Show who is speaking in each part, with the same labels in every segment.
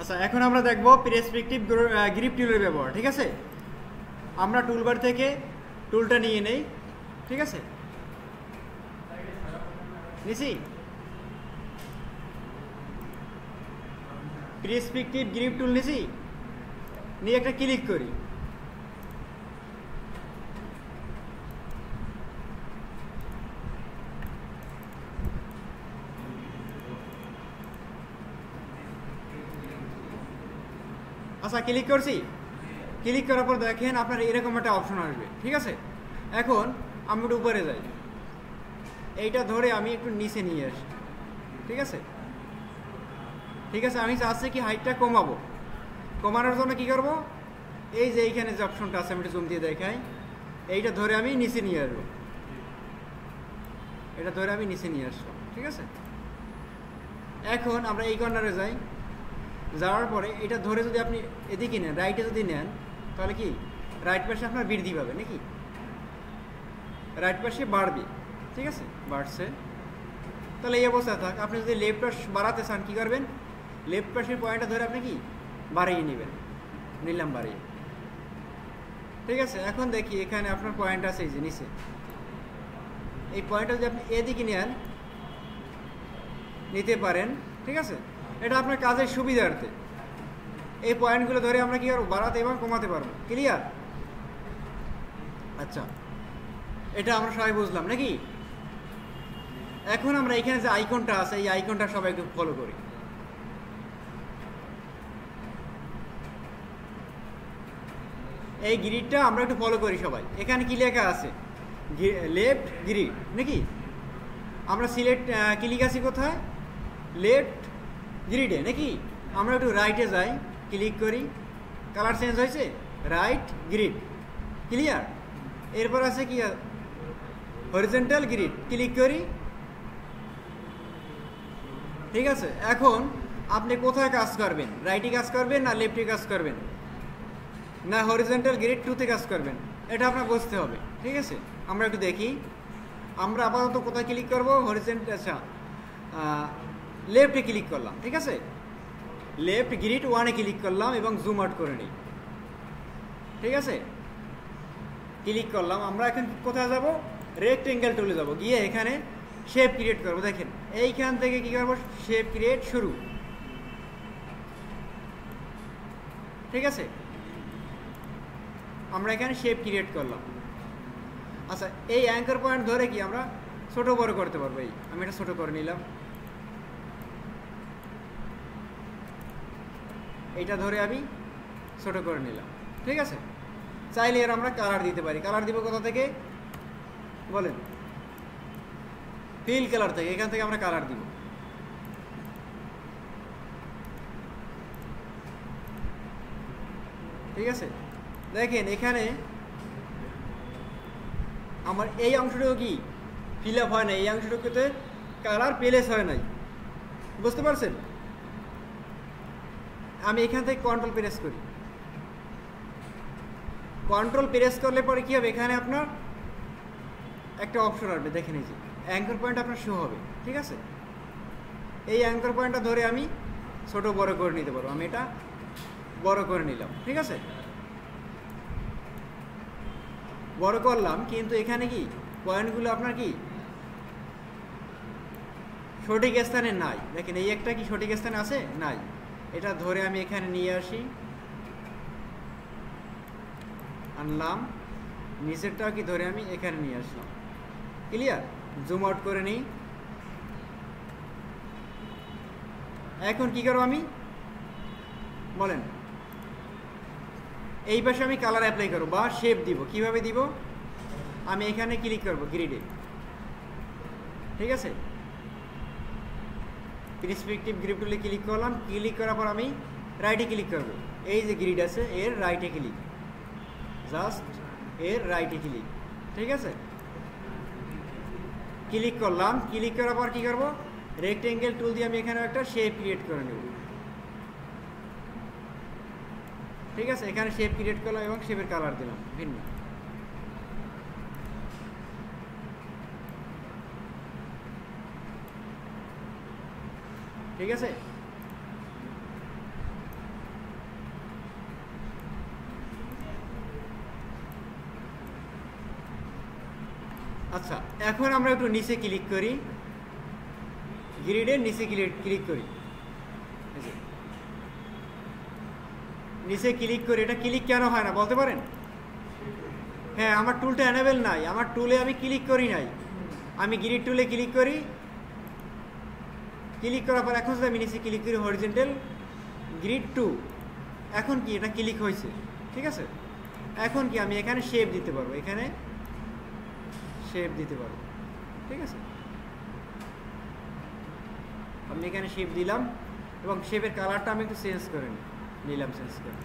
Speaker 1: আচ্ছা, এখন আমরা দেখব পেরিসপেক্টিভ গ্রিপ টুলের ব্যবহার। ঠিক আছে, আমরা টুলবার থেকে টুলটা নিয়ে নেই। ঠিক আছে, নিছি পেরিসপেক্টিভ গ্রিপ টুল নিছি, নিয়ে একটা ক্লিক করি। আচ্ছা, ক্লিক করছি। ক্লিক করার পর দেখেন আপনার এরকম একটা অপশন আসবে। ঠিক আছে, এখন আমি একটু উপরে যাই, এইটা ধরে আমি একটু নিচে নিয়ে আসি। ঠিক আছে, ঠিক আছে, আমি চাচ্ছি কি হাইটটা কমাবো। কমানোর জন্য কি করব, এই যে এইখানে যে অপশনটা আছে আমি একটু জুম দিয়ে দেখাই, এইটা ধরে আমি নিচে নিয়ে আসবো। এটা ধরে আমি নিচে নিয়ে আসলাম। ঠিক আছে, এখন আমরা এই কর্নারে যাই। যাওয়ার পরে এটা ধরে যদি আপনি এদিকে নেন, রাইটে যদি নেন, তাহলে কি রাইট পাশে আপনার বৃদ্ধি পাবে নাকি, রাইট পাশে বাড়বে। ঠিক আছে, বাড়ছে। তাহলে এই অবস্থা থাক। আপনি যদি লেফট পাশ বাড়াতে চান কী করবেন, লেফট পাশের পয়েন্টটা ধরে আপনি কি বাড়িয়ে নেবেন। নিলাম বাড়িয়ে। ঠিক আছে, এখন দেখি এখানে আপনার পয়েন্ট আছে এই যে নিচে। এই পয়েন্টটা যদি আপনি এদিকে নেন, নিতে পারেন। ঠিক আছে, এটা আপনার কাজের সুবিধার্থে। এই পয়েন্টগুলো ধরে আমরা কি করব, বাড়াতে এবং কমাতে পারবো। ক্লিয়ার? আচ্ছা, এটা আমরা সবাই বুঝলাম নাকি? এখন আমরা এখানে যে আইকনটা আছে, এই আইকনটা সবাই একটু ফলো করি। এই গ্রিডটা আমরা একটু ফলো করি সবাই। এখানে কি লেখা আছে, লেফট গ্রিড নাকি? আমরা সিলেক্ট ক্লিক আছি কোথায়, লেফট গ্রিডে নাকি? আমরা একটু রাইটে যাই, ক্লিক করি, কালার চেঞ্জ হয়েছে, রাইট গ্রিড। ক্লিয়ার? এরপর আছে কি হরিজন্টাল গ্রিড, ক্লিক করি। ঠিক আছে, এখন আপনি কোথায় কাজ করবেন, রাইটে কাজ করবেন না লেফটে কাজ করবেন না হরিজন্টাল গ্রিড 2-তে কাজ করবেন, এটা আপনার বুঝতে হবে। ঠিক আছে, আমরা একটু দেখি। আমরা আপাতত কোথায় ক্লিক করবো, হরিজন্টাল, আচ্ছা লেফটে ক্লিক করলাম। ঠিক আছে, লেফট গ্রিড 1-এ ক্লিক করলাম এবং জুম আউট করে নিই। ঠিক আছে, ক্লিক করলাম। আমরা এখন কোথায় যাব, রেক্টেঙ্গেল টুলে যাব, গিয়ে এখানে শেপ ক্রিয়েট করবো। দেখেন এইখান থেকে কি করবো, শেপ ক্রিয়েট শুরু। ঠিক আছে, আমরা এখানে শেপ ক্রিয়েট করলাম। আচ্ছা, এই অ্যাঙ্কার পয়েন্ট ধরে কি আমরা ছোট বড় করতে পারবো। এই আমি এটা ছোট করে নিলাম, এইটা ধরে আমি ছোট করে নিলাম। ঠিক আছে, চাইলে এর আমরা কালার দিতে পারি। কালার দিব কোথা থেকে বলেন, ফিল কালার থেকে। এখান থেকে আমরা কালার দিব। ঠিক আছে, দেখেন এখানে আমার এই অংশটুকু কি ফিল আপ হয় না, এই অংশটুকুতে কালার প্লেস হয় নাই। বুঝতে পারছেন? আমি এখান থেকে কন্ট্রোল প্রেস করি। কন্ট্রোল প্রেস করলে পরে কি হবে, এখানে আপনার একটা অপশন আসবে, দেখে নিয়েছি অ্যাঙ্কর পয়েন্ট আপনার শো হবে। ঠিক আছে, এই অ্যাঙ্কর পয়েন্টটা ধরে আমি ছোট বড় করে নিতে পারবো। আমি এটা বড় করে নিলাম। ঠিক আছে, বড় করলাম, কিন্তু এখানে কি পয়েন্টগুলো আপনার কি সঠিক স্থানে নাই। দেখেন এই একটা কি সঠিক স্থানে আছে, নাই। এটা ধরে আমি এখানে নিয়ে আসি, আনলাম। নিচেরটাও কি ধরে আমি এখানে নিয়ে আসলাম। ক্লিয়ার? জুম আউট করে নিই। এখন কি করব আমি বলেন, এই পাশে আমি কালার অ্যাপ্লাই করবো বা শেপ দিব। কিভাবে দিব, আমি এখানে ক্লিক করব গ্রিডে। ঠিক আছে, পেরিসপেক্টিভ গ্রিড টুলে ক্লিক করলাম। ক্লিক করার পর আমি রাইটে ক্লিক করব। এই যে গ্রিড আছে এর রাইটে ক্লিক, জাস্ট এর রাইটে ক্লিক। ঠিক আছে, ক্লিক করলাম। ক্লিক করার পর কী করবো, রেক্টেঙ্গেল টুল দিয়ে আমি এখানে একটা শেপ ক্রিয়েট করে নেব। ঠিক আছে, এখানে শেপ ক্রিয়েট করলাম এবং শেপের কালার দিলাম ভিন্ন। ঠিক আছে, আচ্ছা, এখন আমরা একটু নিচে ক্লিক করি, গ্রিডের নিচে ক্লিক করি, নিচে ক্লিক করি। এটা ক্লিক কেন হয় না বলতে পারেন? হ্যাঁ, আমার টুলটা এনেবেল নাই, আমার টুলে আমি ক্লিক করি নাই। আমি গ্রিড টুলে ক্লিক করি, ক্লিক করার পর এখন যদি আমি নিচে ক্লিক করি হরিজন্টাল গ্রিড 2, এখন কি এটা ক্লিক হয়েছে, ঠিক আছে। এখন কি আমি এখানে শেপ দিতে পারবো, এখানে শেপ দিতে পারবো, ঠিক আছে। আমি এখানে শেপ দিলাম এবং শেপের কালারটা আমি একটু চেঞ্জ করে নিলাম, চেঞ্জ করে।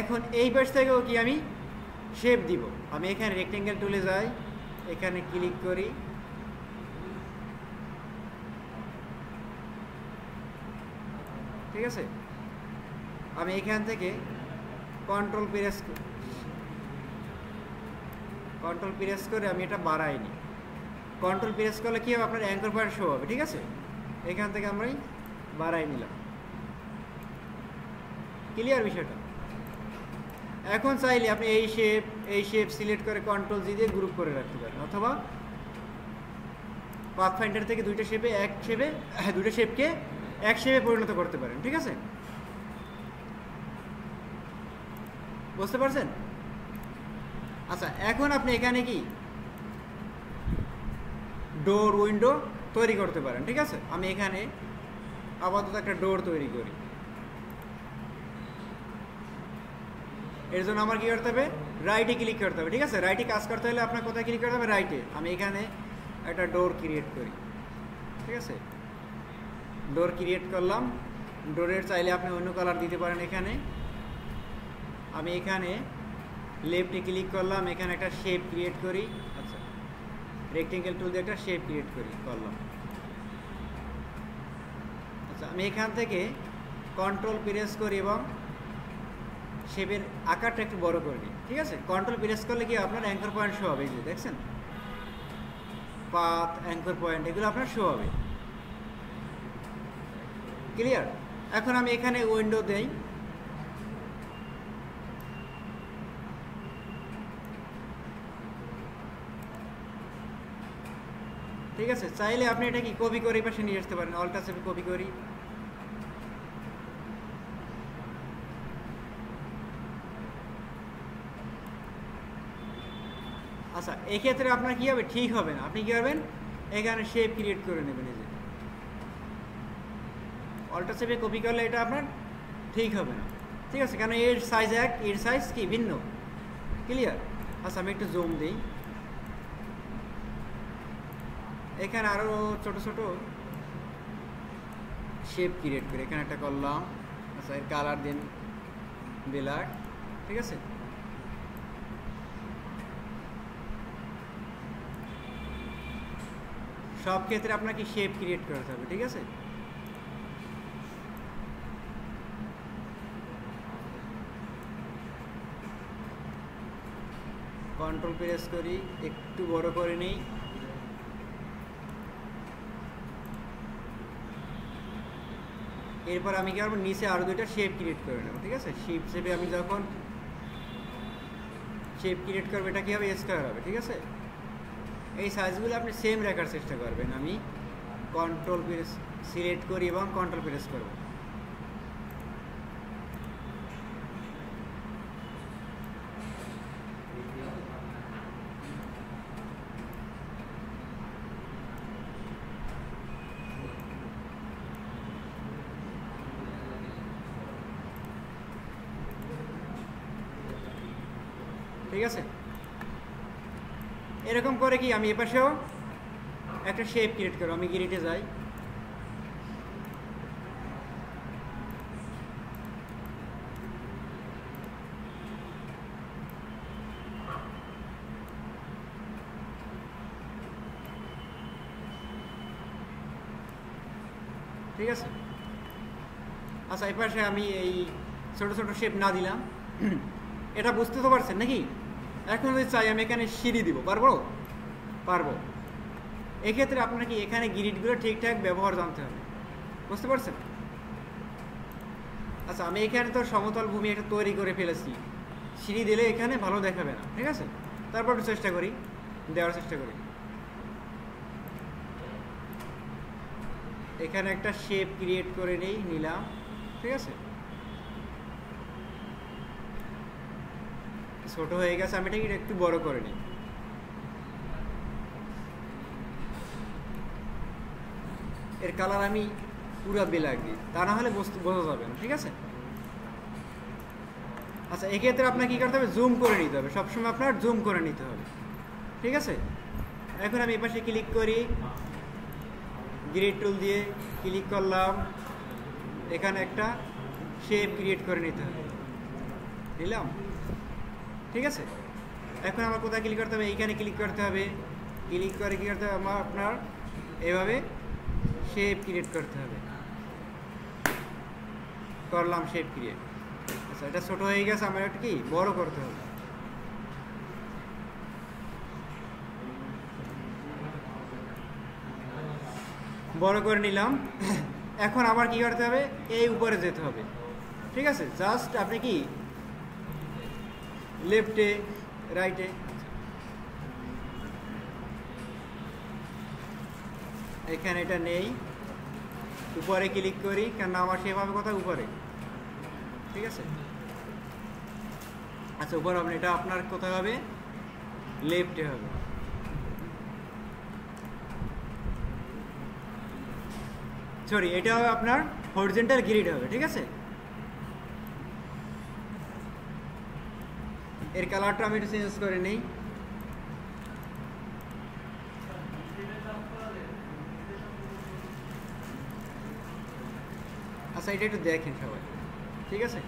Speaker 1: এখন এই পাশ থেকেও কি আমি শেপ দিব। আমি এখানে রেক্টেঙ্গেল টুলে যাই, এখানে ক্লিক করি, ঠিক আছে। আমি এখান থেকে কন্ট্রোল প্রেস করে আমি এটা বাড়াইনি। কন্ট্রোল প্রেস করলে কি হবে, আপনার অ্যাঙ্কর পয়েন্ট শো হবে, ঠিক আছে। এখান থেকে আমরাই বাড়াই নিলাম, ক্লিয়ার বিষয়টা। এখন চাইলে আপনি এই শেপ সিলেক্ট করে কন্ট্রোল জি দিয়ে গ্রুপ করে রাখতে পারেন, অথবা পাথফাইন্ডার থেকে দুইটা শেপকে এক শেপে পরিণত করতে পারেন, ঠিক আছে। বুঝতে পারছেন? আচ্ছা, এখন আপনি এখানে কি ডোর উইন্ডো তৈরি করতে পারেন, ঠিক আছে। আমি এখানে আপাতত একটা ডোর তৈরি করি। এর জন্য আমার কি করতে হবে, রাইটে ক্লিক করতে হবে, ঠিক আছে। রাইটে কাজ করতে হলে আপনার কোথায় ক্লিক করতে হবে, রাইটে। আমি এখানে একটা ডোর ক্রিয়েট করি, ঠিক আছে। ডোর ক্রিয়েট করলাম। ডোরের চাইলে আপনি অন্য কালার দিতে পারেন। এখানে আমি এখানে লেফটে ক্লিক করলাম, এখানে একটা শেপ ক্রিয়েট করি। আচ্ছা, রেক্টেঙ্গেল টুল দিয়ে একটা শেপ ক্রিয়েট করলাম। আচ্ছা, আমি এখান থেকে কন্ট্রোল প্রেস করি এবং শেপের আকারটা একটু বড় করে নিই, ঠিক আছে। কন্ট্রোল প্রেস করলে কি আপনার অ্যাঙ্কর পয়েন্ট শো হবে, এই যে দেখছেন, পাথ, অ্যাঙ্কর পয়েন্ট, এগুলো আপনার শো হবে, ক্লিয়ার। এখন আমি এখানে উইন্ডো দেই, ঠিক আছে। চাইলে আপনি এটা কি কপি করে পাশে নিয়ে আসতে পারেন, অল্টার চেপে কপি করি। আচ্ছা, এক্ষেত্রে আপনার কি হবে, ঠিক হবে না। আপনি কি করবেন, এখানে শেপ ক্রিয়েট করে নেবেন, এই যে অল্টার চেপে কপি করলে এটা আপনার ঠিক হবে না, ঠিক আছে। কারণ এর সাইজ এক, এর সাইজ কি ভিন্ন, ক্লিয়ার। আচ্ছা, আমি একটু জুম দিই, এখানে আরো ছোট ছোট শেপ ক্রিয়েট করে এখানে একটা করলাম। আচ্ছা, এর কালার দিন ব্ল্যাক, ঠিক আছে। সব ক্ষেত্রে আপনাকে শেপ ক্রিয়েট করতে হবে, ঠিক আছে। কন্ট্রোল প্রেস করি, একটু বড় করে নিই। এরপর আমি কি করবো, নিচে আরো দুইটা শেপ ক্রিয়েট করে নেব, ঠিক আছে। শেপে আমি যখন শেপ ক্রিয়েট করবো, এটা কি হবে, স্কয়ার হবে, ঠিক আছে। এই সাইজগুলো আপনি সেম রাখার চেষ্টা করবেন। আমি কন্ট্রোল প্রেস সিলেক্ট করি এবং কন্ট্রোল প্রেস করব। ঠিক আছে, এরকম করে কি আমি এপাশেও একটা শেপ ক্রিয়েট করব। আমি গ্রিডে যাই, ঠিক আছে। আচ্ছা, এপাশে আমি এই ছোট ছোট শেপ না দিলাম, এটা বুঝতে তো পারছেন নাকি? এখন যদি চাই আমি এখানে সিঁড়ি দিব, পারবো। এক্ষেত্রে আপনার কি এখানে গ্রিডগুলো ঠিকঠাক ব্যবহার জানতে হবে, বুঝতে পারছেন? আচ্ছা, আমি এখানে তো সমতল ভূমি একটা তৈরি করে ফেলেছি, সিঁড়ি দিলে এখানে ভালো দেখাবে না, ঠিক আছে। তারপর একটু চেষ্টা করি, দেওয়ার চেষ্টা করি। এখানে একটা শেপ ক্রিয়েট করে নিলাম, ঠিক আছে। ছোট হয়ে গেছে, আমি এটাকে একটু বড় করে নিই। এর কালার আমি পুরো ব্ল্যাক দিই, তা না হলে বোঝা যাবে না, ঠিক আছে। আচ্ছা, এক্ষেত্রে আপনার কি করতে হবে, জুম করে নিতে হবে, সবসময় আপনার জুম করে নিতে হবে, ঠিক আছে। এখন আমি এপাশে ক্লিক করি, গ্রিড টুল দিয়ে ক্লিক করলাম, এখানে একটা শেপ ক্রিয়েট করে নিতে হবে, নিলাম, ঠিক আছে। এখন আমার কোথায় ক্লিক করতে হবে, এইখানে ক্লিক করতে হবে, ক্লিক করে কী করতে হবে, আমার আপনার এভাবে শেপ ক্রিয়েট করতে হবে, করলাম শেপ ক্রিয়েট। আচ্ছা, এটা ছোট হয়ে গেছে, আমার এটা কি বড় করতে হবে। বড় করে নিলাম। এখন আমার কি করতে হবে, এই উপরে যেতে হবে, ঠিক আছে। জাস্ট আপনি কি লেফটে রাইটে, এখানে এটা নেই, উপরে ক্লিক করি, কেন আমার সেভাবে কোথায় উপরে, ঠিক আছে। আচ্ছা, উপরে আপনি এটা আপনার কোথায় হবে, লেফটে হবে, সরি, এটা হবে আপনার হরিজন্টাল গ্রিড হবে, ঠিক আছে। এর কালারটা আমি একটু চেঞ্জ করে নিই। আচ্ছা, এটা একটু দেখেন সবাই, ঠিক আছে।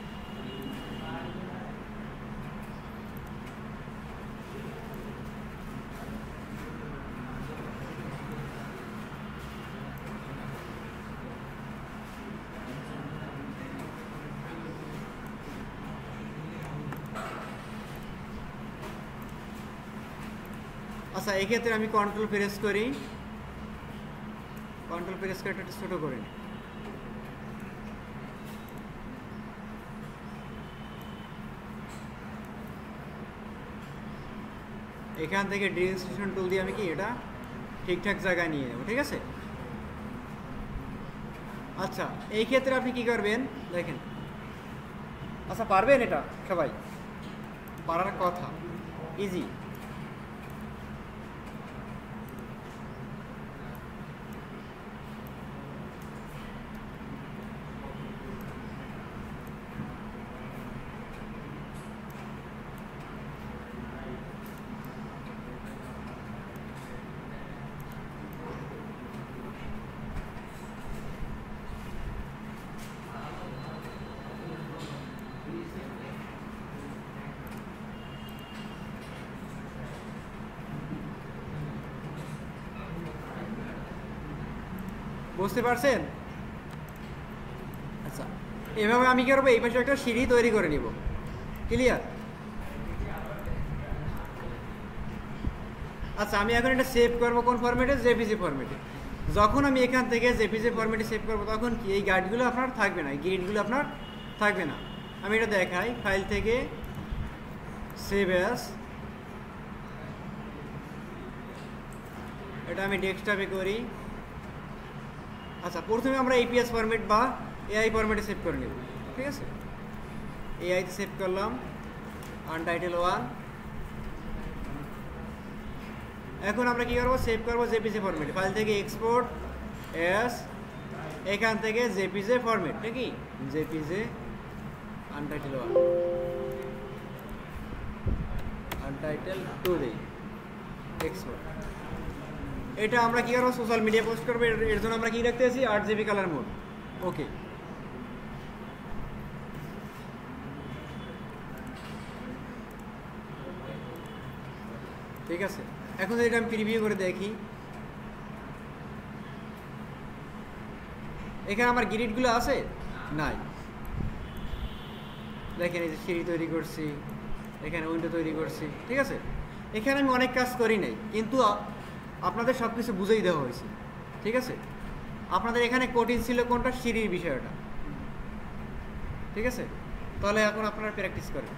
Speaker 1: আচ্ছা, এক্ষেত্রে আমি কন্ট্রোল প্রেস করি, কন্ট্রোল প্রেস করে একটু ছোট করে নিই। এখান থেকে ডিরেকশন টুল দিয়ে আমি কি এটা ঠিকঠাক জায়গায় নিয়ে নেব, ঠিক আছে। আচ্ছা, এই ক্ষেত্রে আপনি কি করবেন দেখেন। আচ্ছা, পারবেন এটা সবাই, পারার কথা, ইজি। বুঝতে পারছেন? আচ্ছা, এভাবে আমি কি করবো, এই পাশে একটা সিঁড়ি তৈরি করে নিব, ক্লিয়ার। আচ্ছা, আমি এখন এটা সেভ করবো কোন ফরম্যাটে, জেপিজি ফরম্যাটে। যখন আমি এখান থেকে জেপিজি ফরম্যাটে সেভ করবো, তখন কি এই গাইডগুলো আপনার থাকবে না, এই গ্রিডগুলো আপনার থাকবে না। আমি এটা দেখাই, ফাইল থেকে সেভ অ্যাজ, এটা আমি ডেস্কটপে করি। আচ্ছা, প্রথমে আমরা এপিএস ফরম্যাট বা এআই ফরম্যাটে সেভ করে নেব, ঠিক আছে। এআইতে সেভ করলাম, আনটাইটেল 1। এখন আমরা কি করবো, সেভ করবো জেপিজি ফরম্যাটে। ফাইল থেকে এক্সপোর্ট এস, এখান থেকে জেপিজি ফরম্যাট, নাকি জেপিজি আনটাইটেল 1, আনটাইটেল 2 দেই, এক্সপোর্ট। এটা আমরা কি করবো, সোশ্যাল মিডিয়া পোস্ট করবো। এর জন্য আমরা কি রাখতে আছি, 8GB কালার মোড, ওকে। ঠিক আছে, এখন যদি এটা আমি প্রিভিউ করে দেখি, এখানে আমার গ্রিডগুলো আছে নাই। দেখেন, এই যে সিঁড়ি তৈরি করছি, এখানে উইন্ডো তৈরি করছি, ঠিক আছে। এখানে আমি অনেক কাজ করি নাই, কিন্তু আপনাদের সব কিছু বুঝেই দেওয়া হয়েছে, ঠিক আছে। আপনাদের এখানে কঠিন ছিল কোনটা, সিঁড়ির বিষয়টা, ঠিক আছে। তাহলে এখন আপনারা প্র্যাকটিস করেন।